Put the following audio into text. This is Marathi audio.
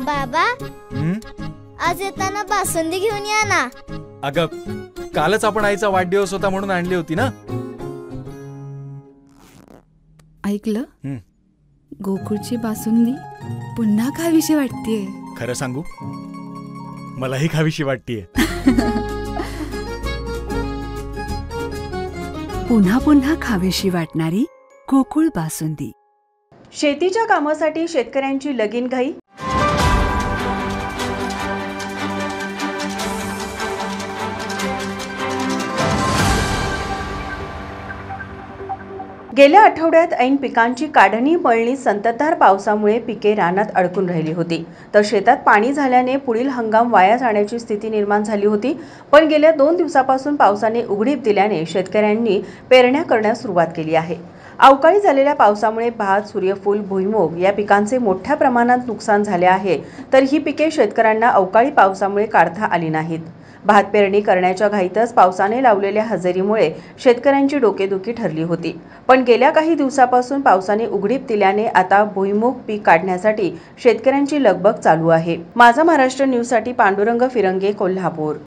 बाबा, आज येताना बासुंदी घेऊन या ना. अगं, कालच आपण आईचा वाढदिवस होता म्हणून आणली होती ना. ऐकलं, गोकुळची बासुंदी पुन्हा खावीशी वाटतेय. खरं सांगू, मलाही खावीशी वाटतेय. पुन्हा पुन्हा खावीशी वाटणारी गोकुळ बासुंदी. शेतीच्या कामासाठी शेतकऱ्यांची लगीनघाई. गेल्या आठवड्यात ऐन पिकांची काढणी मळणी संततधार पावसामुळे पिके रानात अडकून राहिली होती, तर शेतात पाणी झाल्याने पुढील हंगाम वाया जाण्याची स्थिती निर्माण झाली होती. पण गेल्या 2 दिवसापासून पावसाने उघडीप दिल्याने शेतकऱ्यांनी पेरण्या करण्यास सुरुवात केली आहे. अवकाळी झालेल्या पावसामुळे भात, सूर्यफूल, भुईमूग या पिकांचे मोठ्या प्रमाणात नुकसान झाले आहे, तर ही पिके शेतकऱ्यांना अवकाळी पावसामुळे काढता आली नाहीत. भात पेरणी करण्याच्या घाईतच पावसाने लावलेल्या हजेरीमुळे शेतकऱ्यांची डोकेदुखी ठरली होती. पण गेल्या काही दिवसापासून पावसाने उघडीप दिल्याने आता भुईमूग पीक काढण्यासाठी शेतकऱ्यांची लगबग चालू आहे. माझा महाराष्ट्र न्यूजसाठी पांडुरंग फिरंगे, कोल्हापूर.